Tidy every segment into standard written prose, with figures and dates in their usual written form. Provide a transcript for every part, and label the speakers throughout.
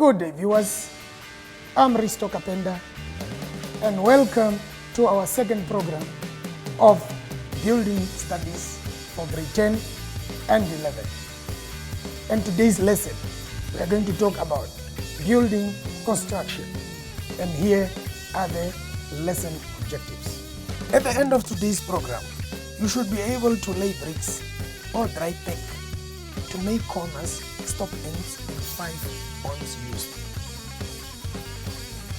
Speaker 1: Good day, viewers. I'm Risto Kapenda, and welcome to our second program of Building Studies for Grade 10 and 11. In today's lesson, we are going to talk about building construction, and here are the lesson objectives. At the end of today's program, you should be able to lay bricks or dry tack to make corners, stop ends, and 5 bonds used.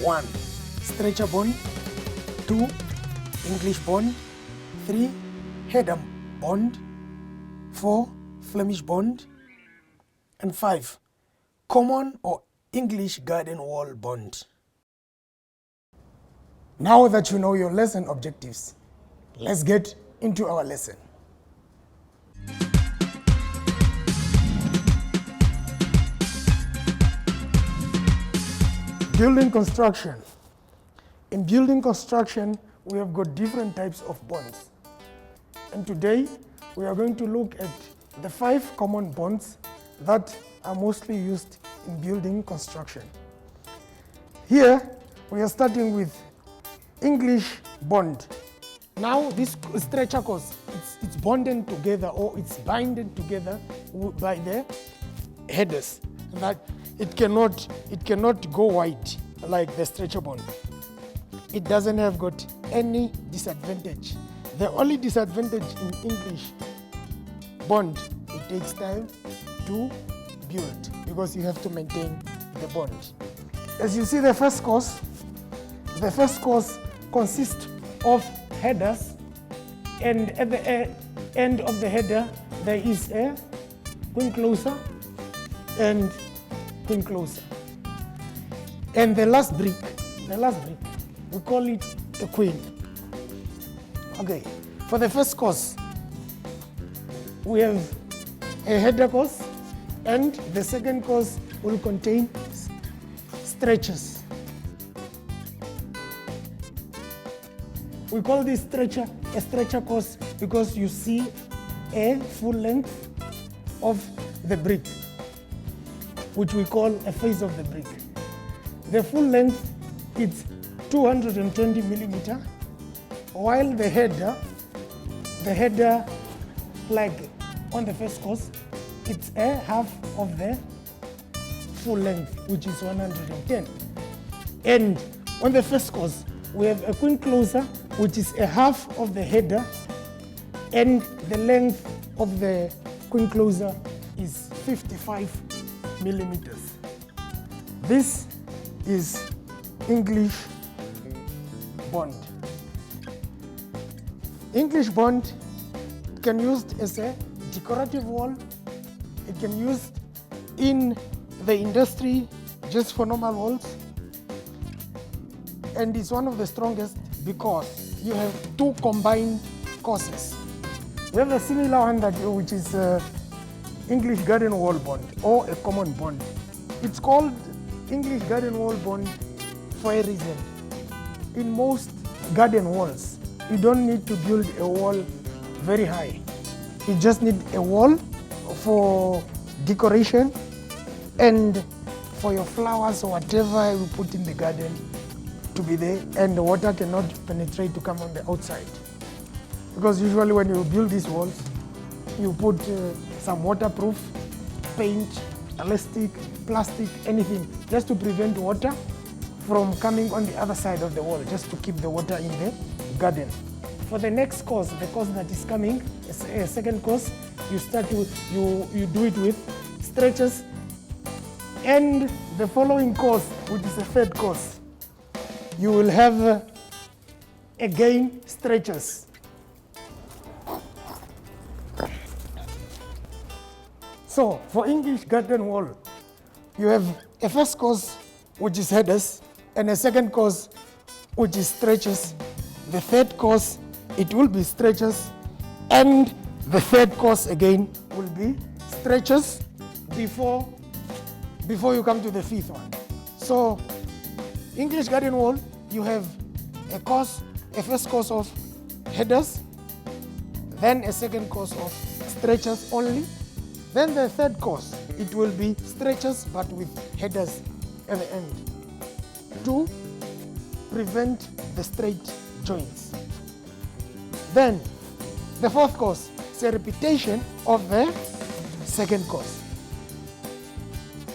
Speaker 1: 1. Stretcher bond. 2. English bond. 3. Header bond. 4. Flemish bond. And 5. Common or English garden wall bond. Now that you know your lesson objectives, let's get into our lesson. Building construction. In building construction, we have got different types of bonds. And today, we are going to look at the 5 common bonds that are mostly used in building construction. Here, we are starting with English bond. Now, this stretcher course, it's bonded together, or it's binded together by the headers, that it cannot go wide like the stretcher bond. It doesn't have got any disadvantage. The only disadvantage in English bond, it takes time to build because you have to maintain the bond. As you see, the first course consists of headers, and at the end of the header there is a queen closer and queen closer. And the last brick, we call it a queen. Okay, for the first course, we have a header course, and the second course will contain stretches. We call this stretcher a stretcher course because you see a full length of the brick, which we call a face of the brick. The full length is 220 millimeter, while the header, like on the first course, it's a half of the full length, which is 110. And on the first course, we have a queen closer, which is a half of the header, and the length of the queen closer is 55 millimeters. This is English bond. English bond can be used as a decorative wall. It can be used in the industry just for normal walls. And it's one of the strongest because you have 2 combined courses. We have a similar one which is English garden wall bond, or a common bond. It's called English garden wall bond for a reason. In most garden walls, you don't need to build a wall very high. You just need a wall for decoration and for your flowers or whatever you put in the garden to be there, and the water cannot penetrate to come on the outside. Because usually when you build these walls, you put some waterproof paint, elastic, plastic, anything, just to prevent water from coming on the other side of the wall, just to keep the water in the garden. For the next course, the course that is coming, a second course, you do it with stretches, and the following course, which is a third course, you will have again stretches. So for English garden wall, you have a first course which is headers, and a second course which is stretches. The third course, it will be stretches, and the third course again will be stretches before you come to the 5th one. So English garden wall, you have a first course of headers, then a second course of stretches only, then the third course, it will be stretches but with headers at the end to prevent the straight joints. Then the fourth course is a repetition of the second course.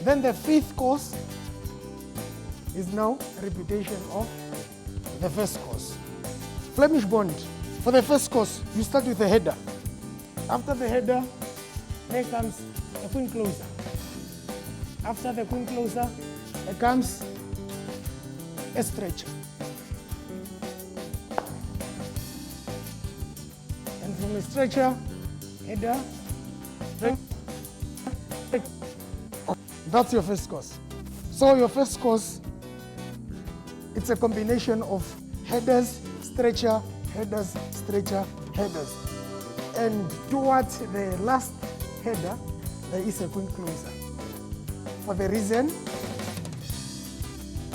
Speaker 1: Then the fifth course is now a repetition of the first course. Flemish bond. For the first course, you start with the header. After the header, there comes a queen closer. After the queen closer, there comes a stretcher. And from a stretcher, header, that's your first course. So your first course, it's a combination of headers, stretcher, headers, stretcher, headers. And towards the last header, there is a queen closer. For the reason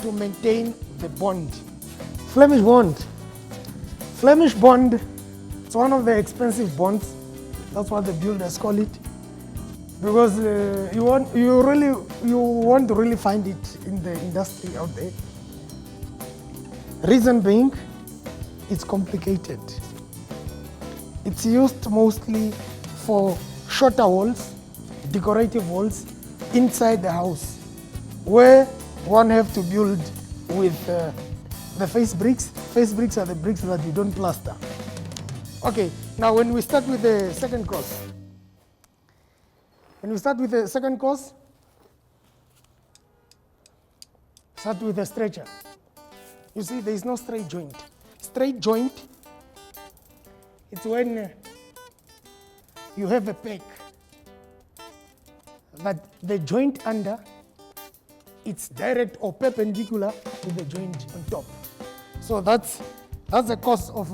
Speaker 1: to maintain the bond. Flemish bond. Flemish bond, it's one of the expensive bonds. That's what the builders call it. Because you won't really find it in the industry out there. Reason being, it's complicated. It's used mostly for shorter walls, decorative walls inside the house, where one have to build with the face bricks. Face bricks are the bricks that you don't plaster. Okay, now when we start with the second course. Start with a stretcher. You see, there is no straight joint. Straight joint, it's when you have a peg, but the joint under, it's direct or perpendicular to the joint on top. So that's the cause of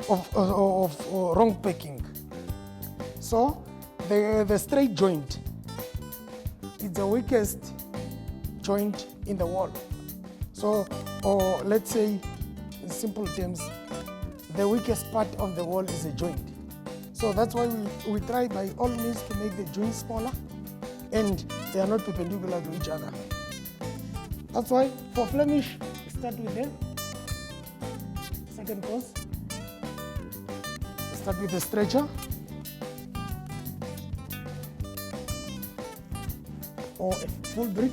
Speaker 1: wrong pegging. So the straight joint is the weakest joint in the wall. So, or let's say in simple terms, the weakest part of the wall is a joint. So that's why we try by all means to make the joints smaller and they are not perpendicular to each other. That's why for Flemish, we start with the second course. We start with the stretcher or a full brick.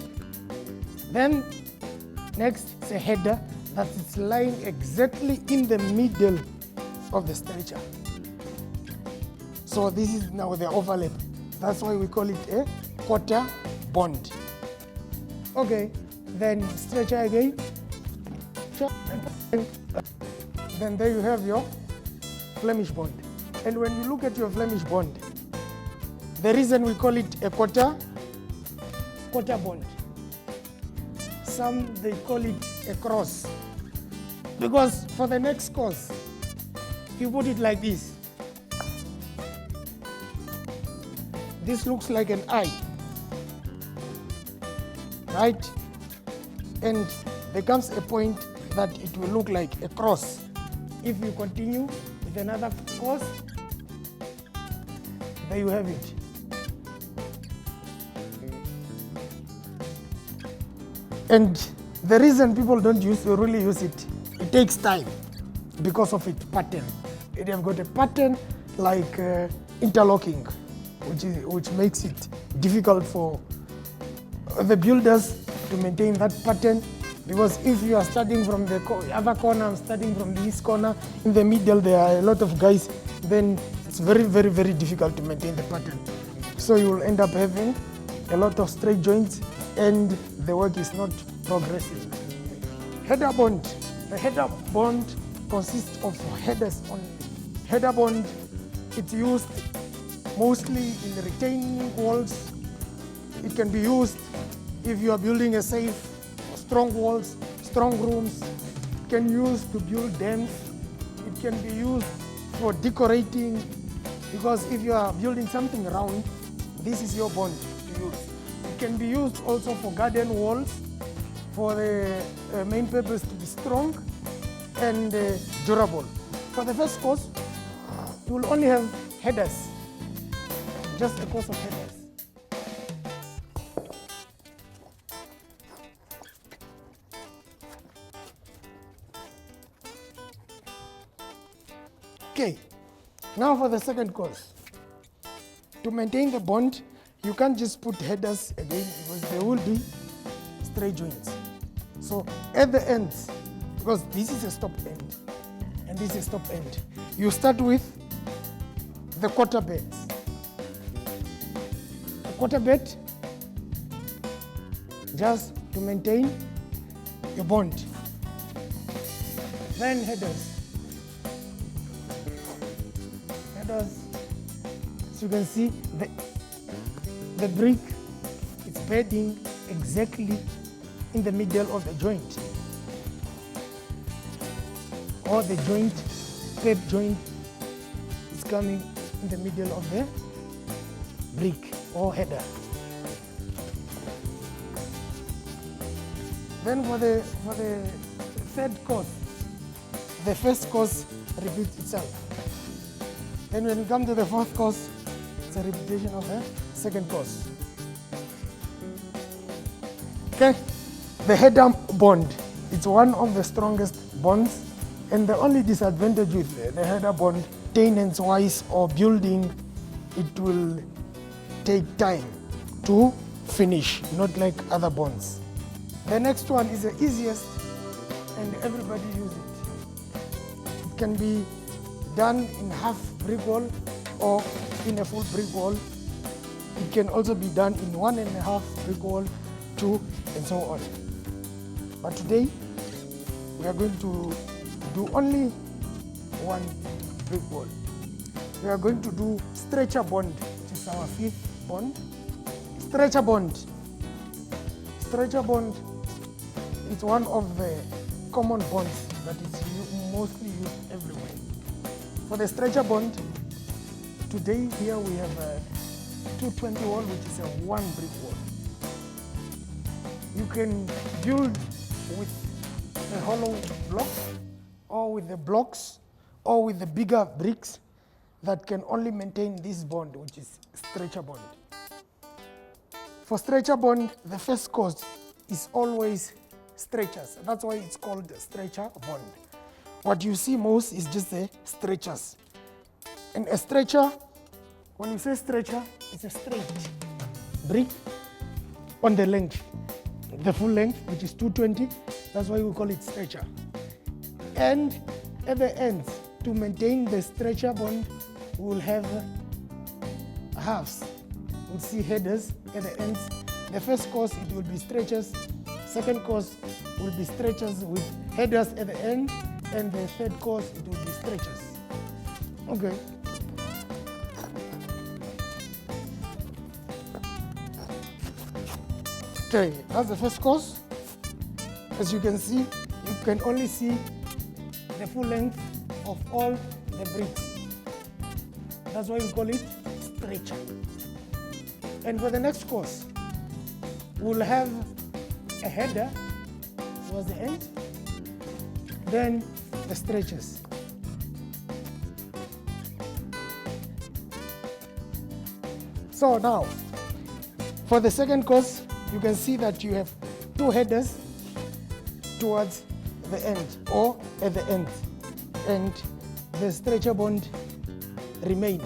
Speaker 1: Then next is a header that is lying exactly in the middle of the stretcher. So this is now the overlap. That's why we call it a quarter bond. Okay, then stretcher again. Then there you have your Flemish bond. And when you look at your Flemish bond, the reason we call it a quarter bond, some they call it a cross, because for the next course, you put it like this. This looks like an eye, right? And there comes a point that it will look like a cross. If you continue with another course, there you have it. And the reason people don't really use it, it takes time because of its pattern. It have got a pattern like interlocking, which makes it difficult for the builders to maintain that pattern, because if you are starting from the other corner, I'm starting from this corner, in the middle there are a lot of guys, then it's very, very, very difficult to maintain the pattern. So you will end up having a lot of straight joints and the work is not progressive. Header bond. The header bond consists of headers only. Header bond, it's used mostly in retaining walls. It can be used if you are building a safe, strong walls, strong rooms. It can be used to build dams. It can be used for decorating, because if you are building something round, this is your bond to use. It can be used also for garden walls, for the main purpose to be strong and durable. For the first course, you will only have headers, just a course of headers. Now for the second course. To maintain the bond, you can't just put headers again because there will be stray joints. So at the ends, because this is a stop end and this is a stop end, you start with the quarter beds. The quarter bed, just to maintain your bond. Then headers. Headers, as you can see, the brick is bedding exactly in the middle of the joint. Or the joint, pep joint is coming in the middle of the brick or header. Then for the third course, the first course repeats itself. Then when you come to the fourth course, it's a repetition of the second course. Okay, the header bond, it's one of the strongest bonds, and the only disadvantage with the header bond, maintenance-wise or building, it will take time to finish, not like other bonds. The next one is the easiest, and everybody uses it. It can be done in half brick wall or in a full brick wall. It can also be done in 1.5 brick wall, 2, and so on. But today, we are going to do only one brick wall. We are going to do stretcher bond, which is our fifth bond. Stretcher bond. Stretcher bond is one of the common bonds that is mostly used everywhere. For the stretcher bond, today here we have a 220 wall, which is a 1 brick wall. You can build with a hollow block, or with the blocks, or with the bigger bricks that can only maintain this bond, which is stretcher bond. For stretcher bond, the first course is always stretchers. That's why it's called stretcher bond. What you see most is just the stretchers. And a stretcher, when you say stretcher, it's a straight brick on the length, the full length, which is 220. That's why we call it stretcher. And at the ends, to maintain the stretcher bond, we will have halves. We'll see headers at the ends. The first course, it will be stretchers. Second course will be stretchers with headers at the end. And the third course, it will be stretchers. Okay. Okay, that's the first course. As you can see, you can only see the full length of all the bricks. That's why we call it stretcher. And for the next course, we'll have a header towards the end, then the stretchers. So now, for the second course, you can see that you have 2 headers towards the end or at the end, and the stretcher bond remain.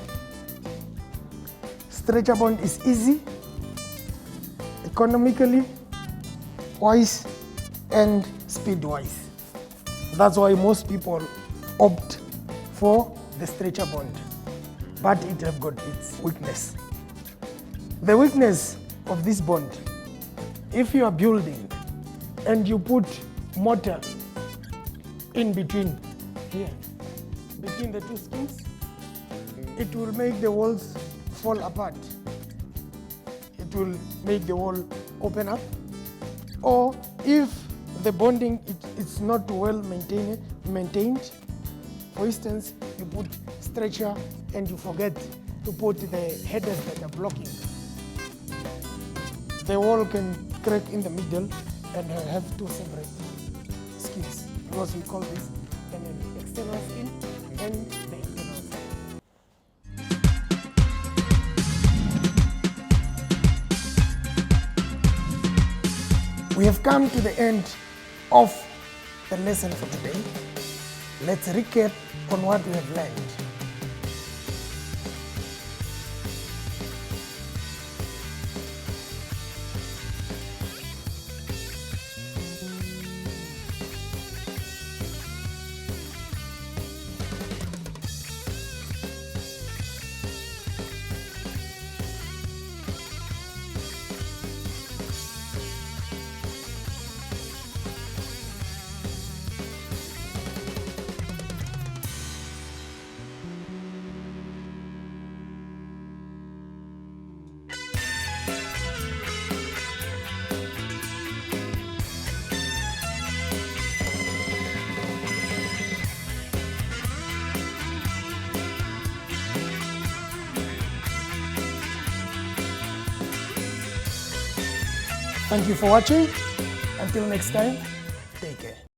Speaker 1: Stretcher bond is easy, economically wise, and speed wise. That's why most people opt for the stretcher bond, but it has got its weakness. The weakness of this bond, if you are building and you put mortar in between here, between the 2 skins, it will make the walls fall apart. It will make the wall open up. Or if the bonding it's not well maintained, for instance, you put stretcher and you forget to put the headers that are blocking, the wall can crack in the middle and have 2 separate skins, because we call this an external skin and the internal skin. We have come to the end of the lesson for today. Let's recap on what we have learned. Thank you for watching. Until next time, take care.